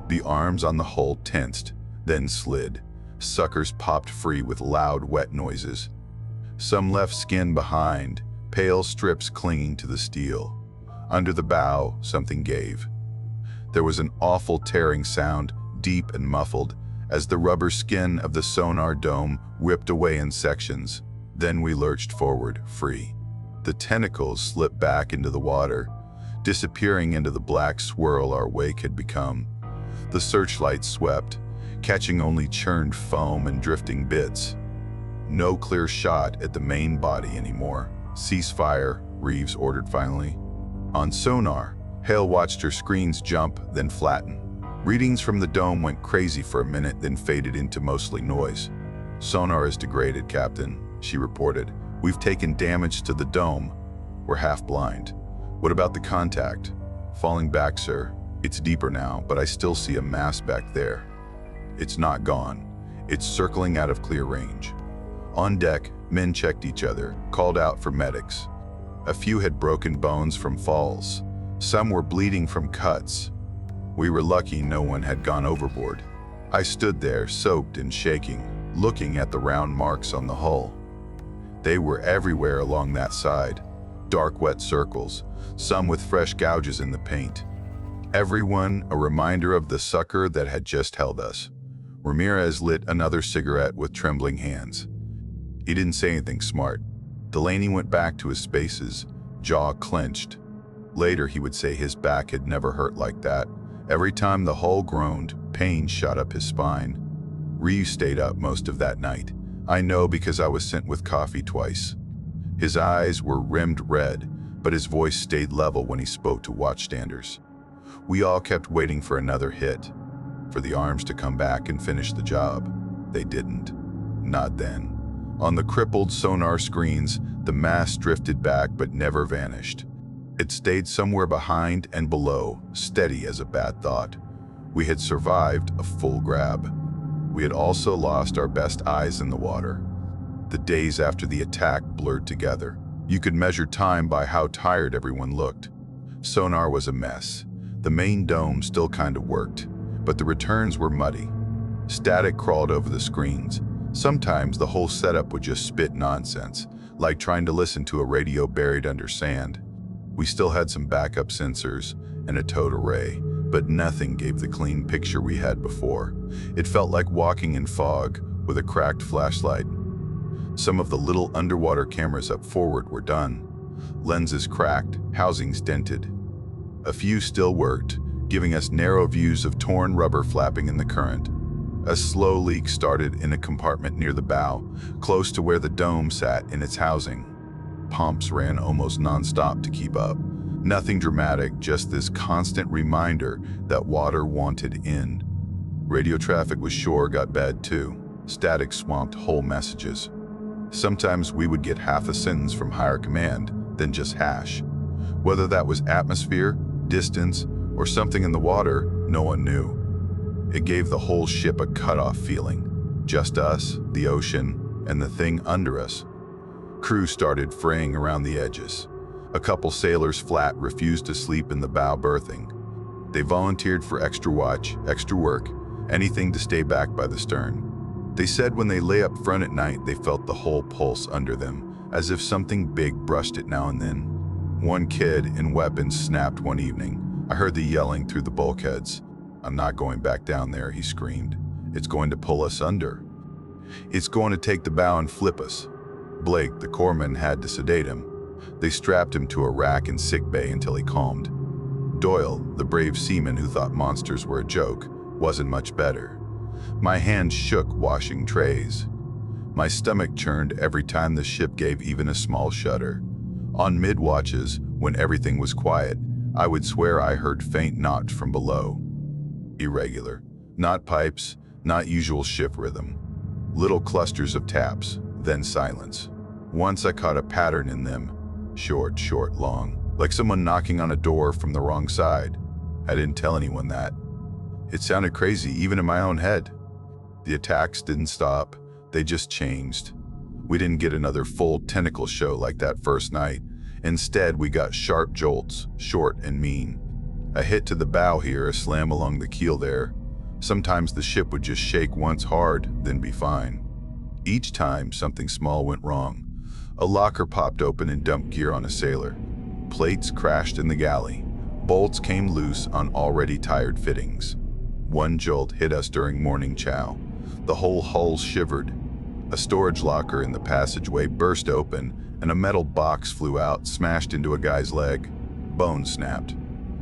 The arms on the hull tensed, then slid. Suckers popped free with loud, wet noises. Some left skin behind, pale strips clinging to the steel. Under the bow, something gave. There was an awful tearing sound, deep and muffled, as the rubber skin of the sonar dome whipped away in sections. Then we lurched forward, free. The tentacles slipped back into the water, disappearing into the black swirl our wake had become. The searchlight swept, catching only churned foam and drifting bits. No clear shot at the main body anymore. "Cease fire," Reeves ordered finally. On sonar, Hale watched her screens jump, then flatten. Readings from the dome went crazy for a minute, then faded into mostly noise. "Sonar is degraded, Captain," she reported. "We've taken damage to the dome. We're half blind." "What about the contact?" "Falling back, sir. It's deeper now, but I still see a mass back there." "It's not gone. It's circling out of clear range." On deck, men checked each other, called out for medics. A few had broken bones from falls. Some were bleeding from cuts. We were lucky no one had gone overboard. I stood there, soaked and shaking, looking at the round marks on the hull. They were everywhere along that side. Dark, wet circles, some with fresh gouges in the paint. Every one a reminder of the sucker that had just held us. Ramirez lit another cigarette with trembling hands. He didn't say anything smart. Delaney went back to his spaces, jaw clenched. Later he would say his back had never hurt like that. Every time the hull groaned, pain shot up his spine. Reeves stayed up most of that night. I know because I was sent with coffee twice. His eyes were rimmed red, but his voice stayed level when he spoke to watchstanders. We all kept waiting for another hit, for the arms to come back and finish the job. They didn't. Not then. On the crippled sonar screens, the mass drifted back but never vanished. It stayed somewhere behind and below, steady as a bad thought. We had survived a full grab. We had also lost our best eyes in the water. The days after the attack blurred together. You could measure time by how tired everyone looked. Sonar was a mess. The main dome still kind of worked, but the returns were muddy. Static crawled over the screens. Sometimes the whole setup would just spit nonsense, like trying to listen to a radio buried under sand. We still had some backup sensors and a towed array, but nothing gave the clean picture we had before. It felt like walking in fog with a cracked flashlight. Some of the little underwater cameras up forward were done. Lenses cracked, housings dented. A few still worked, giving us narrow views of torn rubber flapping in the current. A slow leak started in a compartment near the bow, close to where the dome sat in its housing. Pumps ran almost non-stop to keep up. Nothing dramatic, just this constant reminder that water wanted in. Radio traffic with shore got bad too. Static swamped whole messages. Sometimes we would get half a sentence from higher command, then just hash. Whether that was atmosphere, distance, or something in the water, no one knew. It gave the whole ship a cut-off feeling. Just us, the ocean, and the thing under us. Crew started fraying around the edges. A couple sailors flat refused to sleep in the bow berthing. They volunteered for extra watch, extra work, anything to stay back by the stern. They said when they lay up front at night, they felt the whole pulse under them, as if something big brushed it now and then. One kid in weapons snapped one evening. I heard the yelling through the bulkheads. "I'm not going back down there," he screamed. "It's going to pull us under. It's going to take the bow and flip us." Blake, the corpsman, had to sedate him. They strapped him to a rack in sickbay until he calmed. Doyle, the brave seaman who thought monsters were a joke, wasn't much better. My hands shook washing trays. My stomach churned every time the ship gave even a small shudder. On mid-watches, when everything was quiet, I would swear I heard faint knocks from below. Irregular. Not pipes, not usual ship rhythm. Little clusters of taps, then silence. Once I caught a pattern in them. Short, long. Like someone knocking on a door from the wrong side. I didn't tell anyone that. It sounded crazy, even in my own head. The attacks didn't stop, they just changed. We didn't get another full tentacle show like that first night. Instead, we got sharp jolts, short and mean. A hit to the bow here, a slam along the keel there. Sometimes the ship would just shake once hard, then be fine. Each time, something small went wrong. A locker popped open and dumped gear on a sailor. Plates crashed in the galley. Bolts came loose on already tired fittings. One jolt hit us during morning chow. The whole hull shivered. A storage locker in the passageway burst open, and a metal box flew out, smashed into a guy's leg. Bone snapped.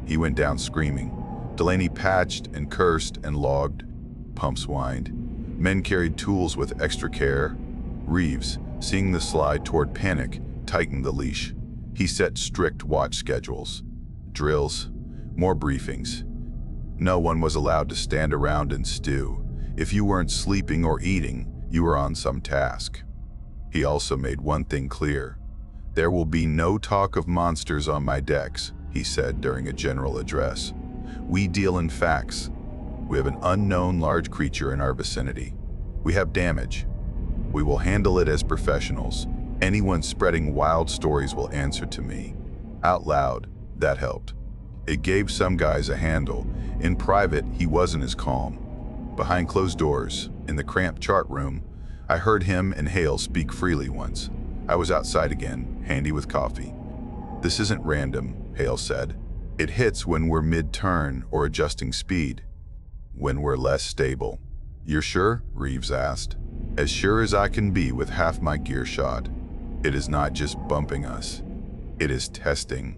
He went down screaming. Delaney patched and cursed and logged. Pumps whined. Men carried tools with extra care. Reeves, seeing the slide toward panic, tightened the leash. He set strict watch schedules. Drills. More briefings. No one was allowed to stand around and stew. If you weren't sleeping or eating, you were on some task. He also made one thing clear. "There will be no talk of monsters on my decks," he said during a general address. "We deal in facts. We have an unknown large creature in our vicinity. We have damage. We will handle it as professionals. Anyone spreading wild stories will answer to me." Out loud, that helped. It gave some guys a handle. In private, he wasn't as calm. Behind closed doors, in the cramped chart room, I heard him and Hale speak freely once. I was outside again, handy with coffee. "This isn't random," Hale said. "It hits when we're mid-turn or adjusting speed. When we're less stable." "You're sure?" Reeves asked. "As sure as I can be with half my gear shot. It is not just bumping us. It is testing.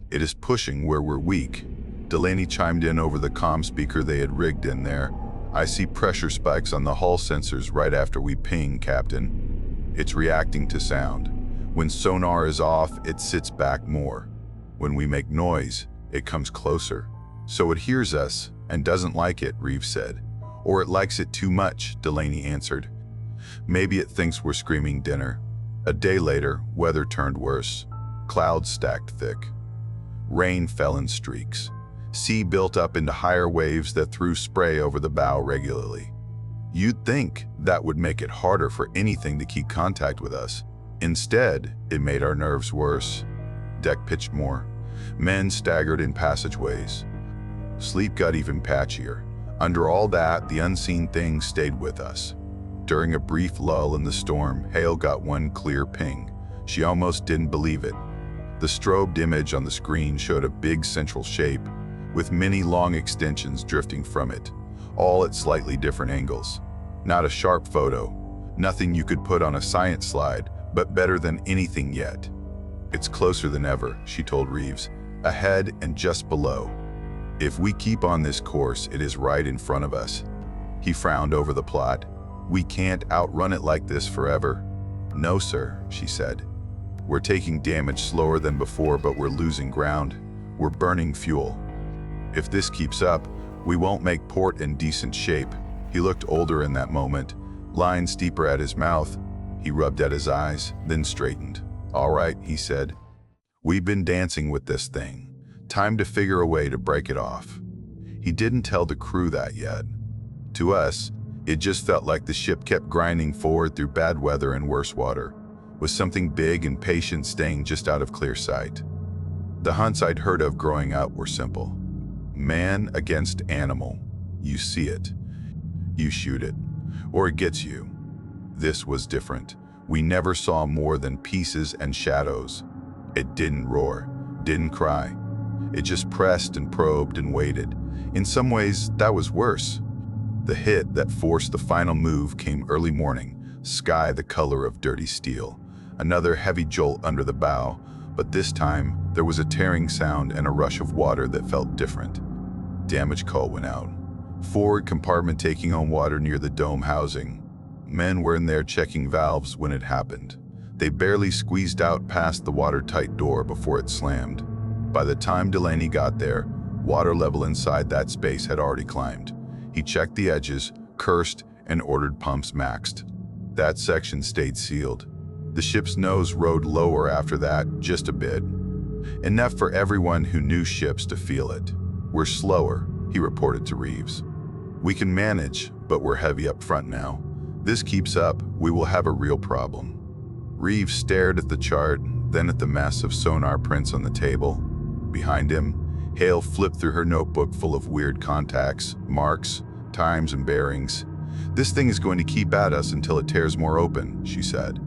It is pushing where we're weak." Delaney chimed in over the comm speaker they had rigged in there. "I see pressure spikes on the hull sensors right after we ping, Captain. It's reacting to sound. When sonar is off, it sits back more. When we make noise, it comes closer. So it hears us and doesn't like it," Reeves said. "Or it likes it too much," Delaney answered. "Maybe it thinks we're screaming dinner." A day later, weather turned worse. Clouds stacked thick. Rain fell in streaks. Sea built up into higher waves that threw spray over the bow regularly. You'd think that would make it harder for anything to keep contact with us. Instead, it made our nerves worse. Deck pitched more. Men staggered in passageways. Sleep got even patchier. Under all that, the unseen thing stayed with us. During a brief lull in the storm, Hale got one clear ping. She almost didn't believe it. The strobed image on the screen showed a big central shape, with many long extensions drifting from it, all at slightly different angles. Not a sharp photo, nothing you could put on a science slide, but better than anything yet. "It's closer than ever," she told Reeves, "ahead and just below. If we keep on this course, it is right in front of us." He frowned over the plot. "We can't outrun it like this forever." "No, sir," she said. "We're taking damage slower than before, but we're losing ground. We're burning fuel. If this keeps up, we won't make port in decent shape." He looked older in that moment, lines deeper at his mouth. He rubbed at his eyes, then straightened. "All right," he said. "We've been dancing with this thing. Time to figure a way to break it off." He didn't tell the crew that yet. To us, it just felt like the ship kept grinding forward through bad weather and worse water, with something big and patient staying just out of clear sight. The hunts I'd heard of growing up were simple. Man against animal. You see it. You shoot it. Or it gets you. This was different. We never saw more than pieces and shadows. It didn't roar, didn't cry. It just pressed and probed and waited. In some ways, that was worse. The hit that forced the final move came early morning, sky the color of dirty steel. Another heavy jolt under the bow, but this time there was a tearing sound and a rush of water that felt different. Damage call went out. Forward compartment taking on water near the dome housing. Men were in there checking valves when it happened. They barely squeezed out past the watertight door before it slammed. By the time Delaney got there, water level inside that space had already climbed. He checked the edges, cursed, and ordered pumps maxed. That section stayed sealed. The ship's nose rode lower after that, just a bit. Enough for everyone who knew ships to feel it. "We're slower," he reported to Reeves. "We can manage, but we're heavy up front now. This keeps up, we will have a real problem." Reeves stared at the chart, then at the mess of sonar prints on the table. Behind him, Hale flipped through her notebook full of weird contacts, marks, times, and bearings. "This thing is going to keep at us until it tears more open," she said.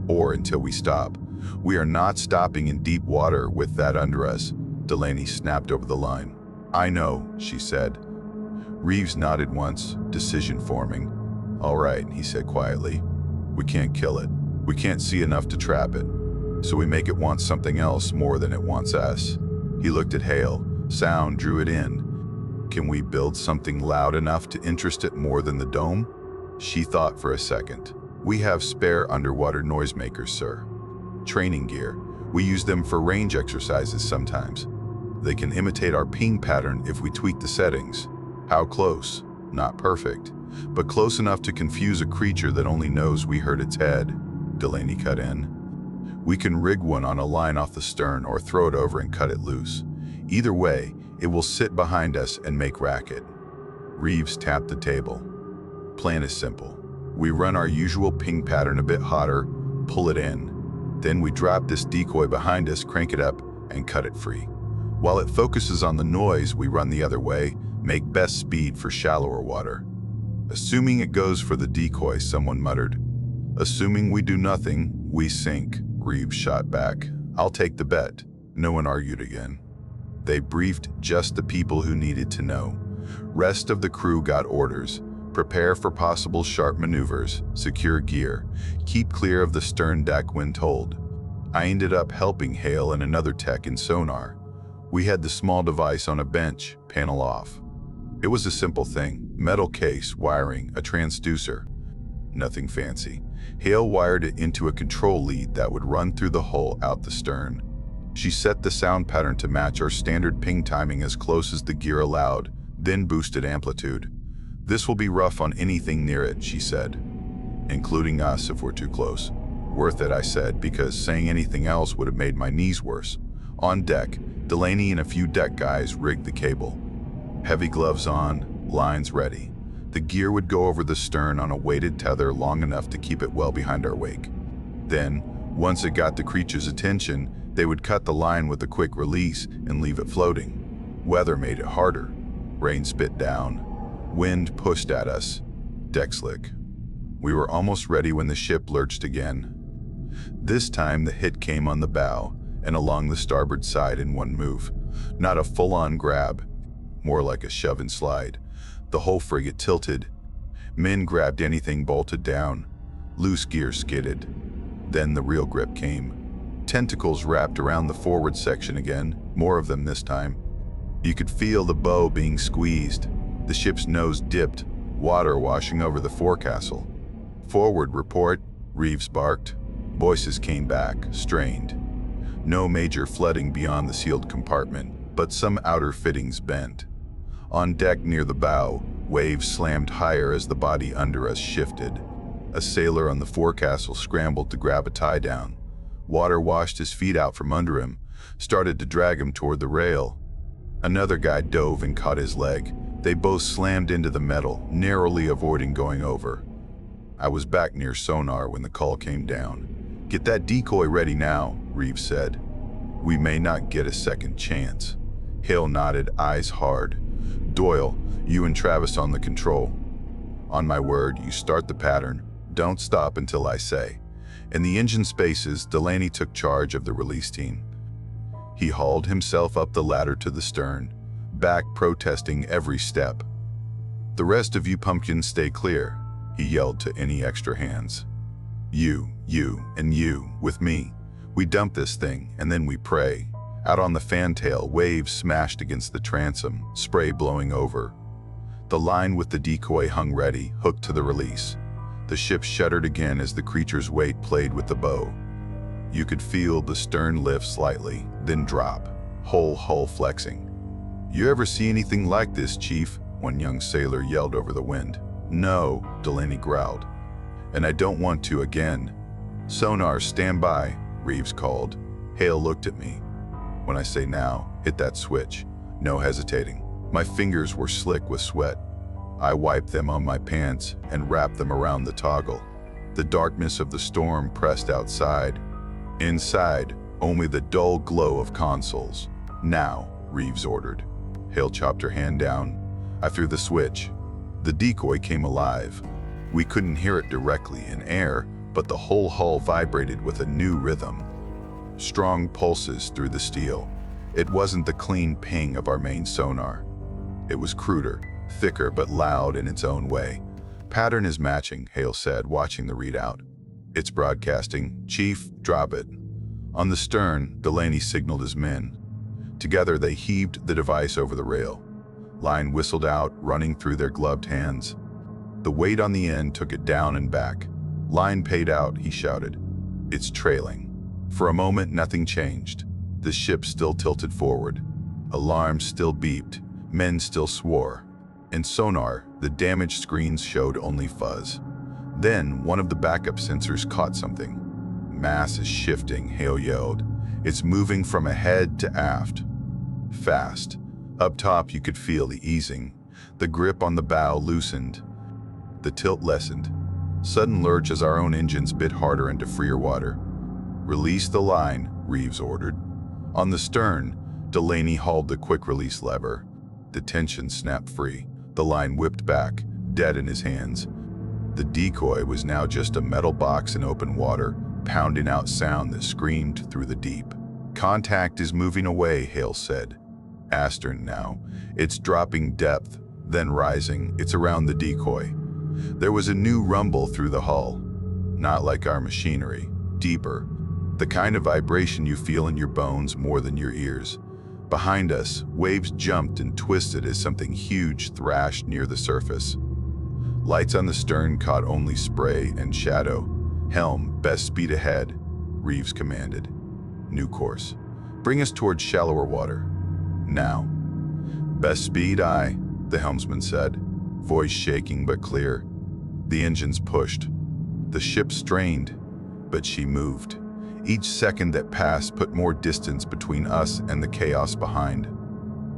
"Or until we stop. We are not stopping in deep water with that under us," Delaney snapped over the line. "I know," she said. Reeves nodded once, decision forming. "All right," he said quietly. "We can't kill it. We can't see enough to trap it. So we make it want something else more than it wants us." He looked at Hale. Sound drew it in. "Can we build something loud enough to interest it more than the dome?" She thought for a second. "We have spare underwater noisemakers, sir. Training gear. We use them for range exercises sometimes. They can imitate our ping pattern if we tweak the settings. How close? Not perfect, but close enough to confuse a creature that only knows we heard its head," Delaney cut in. "We can rig one on a line off the stern or throw it over and cut it loose. Either way, it will sit behind us and make racket." Reeves tapped the table. "Plan is simple. We run our usual ping pattern a bit hotter, pull it in. Then we drop this decoy behind us, crank it up, and cut it free. While it focuses on the noise, we run the other way, make best speed for shallower water." "Assuming it goes for the decoy," someone muttered. "Assuming we do nothing, we sink," Reeves shot back. "I'll take the bet." No one argued again. They briefed just the people who needed to know. Rest of the crew got orders. Prepare for possible sharp maneuvers, secure gear, keep clear of the stern deck when told. I ended up helping Hale and another tech in sonar. We had the small device on a bench, panel off. It was a simple thing, metal case, wiring, a transducer. Nothing fancy. Hale wired it into a control lead that would run through the hull out the stern. She set the sound pattern to match our standard ping timing as close as the gear allowed, then boosted amplitude. "This will be rough on anything near it," she said, "including us if we're too close." "Worth it," I said, because saying anything else would have made my knees worse. On deck, Delaney and a few deck guys rigged the cable. Heavy gloves on, lines ready. The gear would go over the stern on a weighted tether long enough to keep it well behind our wake. Then, once it got the creature's attention, they would cut the line with a quick release and leave it floating. Weather made it harder. Rain spit down. Wind pushed at us. Deck slick. We were almost ready when the ship lurched again. This time the hit came on the bow and along the starboard side in one move. Not a full-on grab, more like a shove and slide. The whole frigate tilted. Men grabbed anything bolted down. Loose gear skidded. Then the real grip came. Tentacles wrapped around the forward section again, more of them this time. You could feel the bow being squeezed. The ship's nose dipped, water washing over the forecastle. "Forward report," Reeves barked. Voices came back, strained. No major flooding beyond the sealed compartment, but some outer fittings bent. On deck near the bow, waves slammed higher as the body under us shifted. A sailor on the forecastle scrambled to grab a tie-down. Water washed his feet out from under him, started to drag him toward the rail. Another guy dove and caught his leg. They both slammed into the metal, narrowly avoiding going over. I was back near sonar when the call came down. "Get that decoy ready now," Reeves said. "We may not get a second chance." Hale nodded, eyes hard. "Doyle, you and Travis on the control. On my word, you start the pattern. Don't stop until I say." In the engine spaces, Delaney took charge of the release team. He hauled himself up the ladder to the stern, back protesting every step. "The rest of you pumpkins stay clear," he yelled to any extra hands. You, and you, with me. We dump this thing, and then we pray." Out on the fantail, waves smashed against the transom, spray blowing over. The line with the decoy hung ready, hooked to the release. The ship shuddered again as the creature's weight played with the bow. You could feel the stern lift slightly, then drop, whole hull flexing. "You ever see anything like this, Chief?" one young sailor yelled over the wind. "No," Delaney growled. "And I don't want to again." "Sonar, stand by," Reeves called. Hale looked at me. "When I say now, hit that switch." No hesitating. My fingers were slick with sweat. I wiped them on my pants and wrapped them around the toggle. The darkness of the storm pressed outside. Inside, only the dull glow of consoles. "Now," Reeves ordered. Hale chopped her hand down. I threw the switch. The decoy came alive. We couldn't hear it directly in air, but the whole hull vibrated with a new rhythm. Strong pulses through the steel. It wasn't the clean ping of our main sonar. It was cruder, thicker but loud in its own way. "Pattern is matching," Hale said, watching the readout. "It's broadcasting. Chief, drop it." On the stern, Delaney signaled his men. Together they heaved the device over the rail. Line whistled out, running through their gloved hands. The weight on the end took it down and back. "Line paid out," he shouted. "It's trailing." For a moment, nothing changed. The ship still tilted forward. Alarms still beeped. Men still swore. In sonar, the damaged screens showed only fuzz. Then, one of the backup sensors caught something. "Mass is shifting," Hale yelled. "It's moving from ahead to aft. Fast." Up top, you could feel the easing. The grip on the bow loosened. The tilt lessened. Sudden lurch as our own engines bit harder into freer water. "Release the line," Reeves ordered. On the stern, Delaney hauled the quick-release lever. The tension snapped free. The line whipped back, dead in his hands. The decoy was now just a metal box in open water, pounding out sound that screamed through the deep. "Contact is moving away," Hale said. "Astern now. It's dropping depth, then rising. It's around the decoy." There was a new rumble through the hull. Not like our machinery. Deeper. The kind of vibration you feel in your bones more than your ears. Behind us, waves jumped and twisted as something huge thrashed near the surface. Lights on the stern caught only spray and shadow. "Helm, best speed ahead," Reeves commanded. New course. "Bring us towards shallower water." "Now." "Best speed, aye," the helmsman said, voice shaking but clear. The engines pushed. The ship strained, but she moved. Each second that passed put more distance between us and the chaos behind.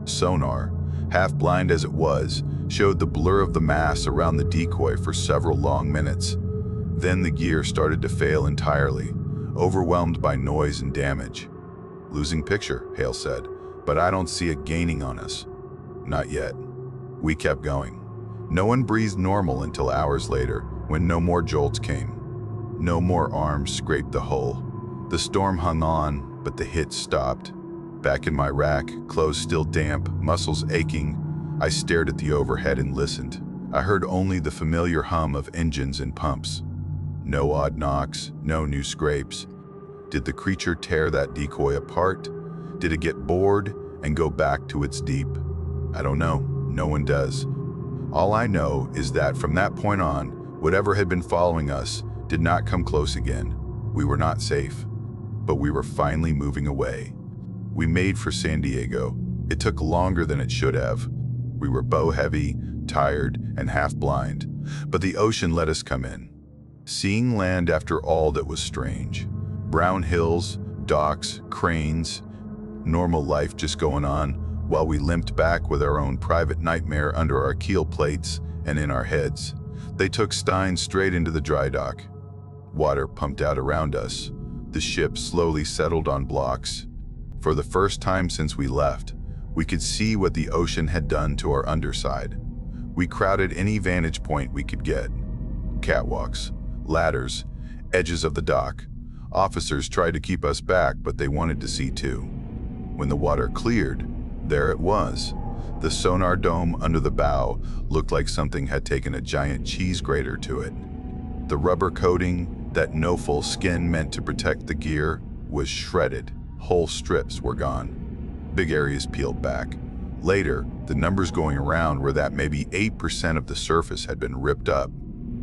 Sonar, half blind as it was, showed the blur of the mass around the decoy for several long minutes. Then the gear started to fail entirely, overwhelmed by noise and damage. "Losing picture," Hale said, "but I don't see it gaining on us." "Not yet." We kept going. No one breathed normal until hours later, when no more jolts came. No more arms scraped the hull. The storm hung on, but the hits stopped. Back in my rack, clothes still damp, muscles aching, I stared at the overhead and listened. I heard only the familiar hum of engines and pumps. No odd knocks, no new scrapes. Did the creature tear that decoy apart? Did it get bored and go back to its deep? I don't know. No one does. All I know is that from that point on, whatever had been following us did not come close again. We were not safe, but we were finally moving away. We made for San Diego. It took longer than it should have. We were bow heavy, tired, and half blind, but the ocean let us come in. Seeing land after all that was strange. Brown hills, docks, cranes, normal life just going on, while we limped back with our own private nightmare under our keel plates and in our heads. They took Stein straight into the dry dock. Water pumped out around us. The ship slowly settled on blocks. For the first time since we left, we could see what the ocean had done to our underside. We crowded any vantage point we could get. Catwalks, ladders, edges of the dock. Officers tried to keep us back, but they wanted to see too. When the water cleared, there it was. The sonar dome under the bow looked like something had taken a giant cheese grater to it. The rubber coating that no full skin meant to protect the gear was shredded. Whole strips were gone. Big areas peeled back. Later, the numbers going around were that maybe 8% of the surface had been ripped up.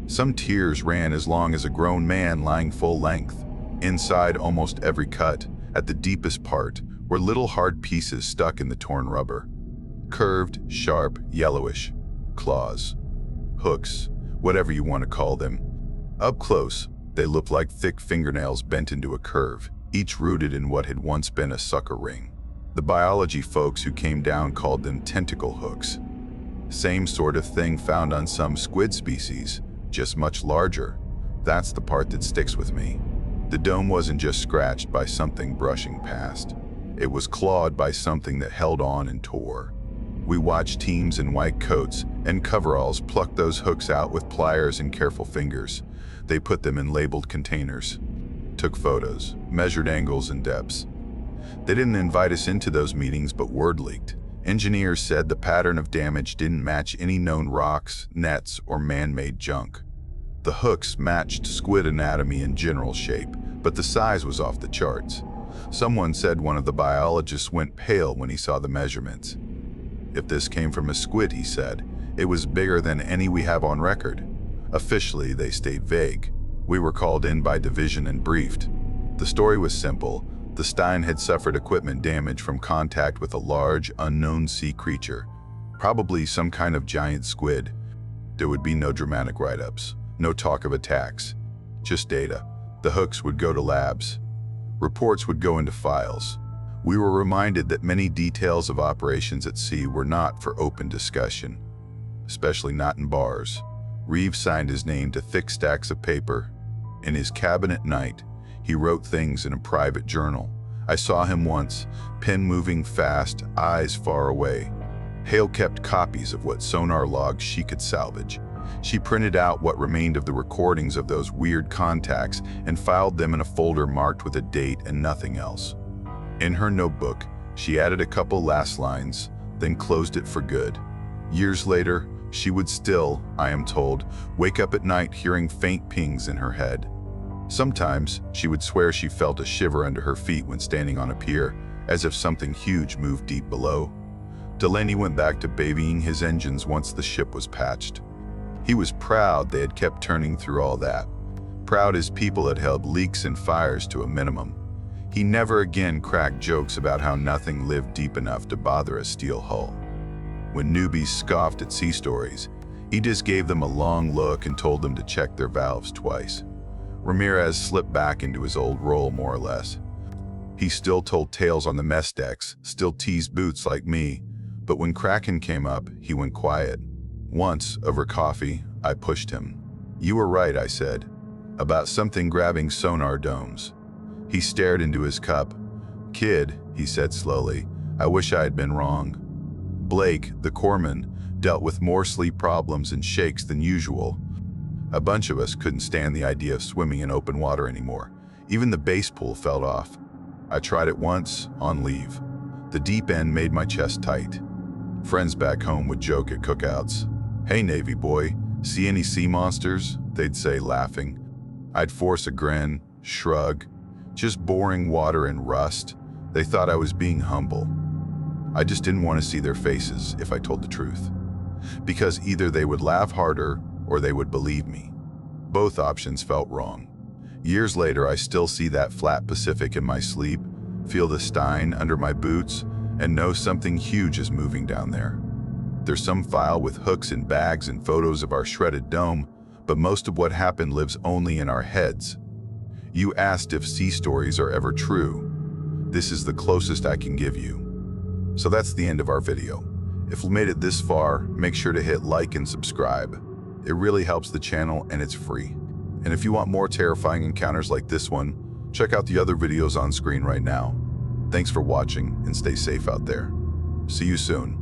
Some tiers ran as long as a grown man lying full length. Inside almost every cut, at the deepest part, were little hard pieces stuck in the torn rubber. Curved, sharp, yellowish. Claws. Hooks, whatever you want to call them. Up close, they looked like thick fingernails bent into a curve, each rooted in what had once been a sucker ring. The biology folks who came down called them tentacle hooks. Same sort of thing found on some squid species, just much larger. That's the part that sticks with me. The dome wasn't just scratched by something brushing past. It was clawed by something that held on and tore. We watched teams in white coats and coveralls pluck those hooks out with pliers and careful fingers. They put them in labeled containers, took photos, measured angles and depths. They didn't invite us into those meetings, but word leaked. Engineers said the pattern of damage didn't match any known rocks, nets, or man-made junk. The hooks matched squid anatomy and general shape, but the size was off the charts. Someone said one of the biologists went pale when he saw the measurements. If this came from a squid, he said, it was bigger than any we have on record. Officially, they stayed vague. We were called in by division and briefed. The story was simple. The Stein had suffered equipment damage from contact with a large, unknown sea creature, probably some kind of giant squid. There would be no dramatic write-ups, no talk of attacks, just data. The hooks would go to labs. Reports would go into files. We were reminded that many details of operations at sea were not for open discussion, especially not in bars. Reeves signed his name to thick stacks of paper. In his cabin at night, he wrote things in a private journal. I saw him once, pen moving fast, eyes far away. Hale kept copies of what sonar logs she could salvage. She printed out what remained of the recordings of those weird contacts and filed them in a folder marked with a date and nothing else. In her notebook, she added a couple last lines, then closed it for good. Years later, she would still, I am told, wake up at night hearing faint pings in her head. Sometimes, she would swear she felt a shiver under her feet when standing on a pier, as if something huge moved deep below. Delaney went back to babying his engines once the ship was patched. He was proud they had kept turning through all that. Proud his people had held leaks and fires to a minimum. He never again cracked jokes about how nothing lived deep enough to bother a steel hull. When newbies scoffed at sea stories, he just gave them a long look and told them to check their valves twice. Ramirez slipped back into his old role more or less. He still told tales on the mess decks, still teased boots like me, but when Kraken came up, he went quiet. Once, over coffee, I pushed him. You were right, I said, about something grabbing sonar domes. He stared into his cup. Kid, he said slowly, I wish I had been wrong. Blake, the corpsman, dealt with more sleep problems and shakes than usual. A bunch of us couldn't stand the idea of swimming in open water anymore. Even the base pool felt off. I tried it once, on leave. The deep end made my chest tight. Friends back home would joke at cookouts. Hey, Navy boy, see any sea monsters? They'd say, laughing. I'd force a grin, shrug. Just boring water and rust. They thought I was being humble. I just didn't want to see their faces, if I told the truth. Because either they would laugh harder, or they would believe me. Both options felt wrong. Years later, I still see that flat Pacific in my sleep, feel the Stein under my boots, and know something huge is moving down there. There's some file with hooks and bags and photos of our shredded dome, but most of what happened lives only in our heads. You asked if sea stories are ever true. This is the closest I can give you. So that's the end of our video. If you made it this far, make sure to hit like and subscribe. It really helps the channel and it's free. And if you want more terrifying encounters like this one, check out the other videos on screen right now. Thanks for watching and stay safe out there. See you soon.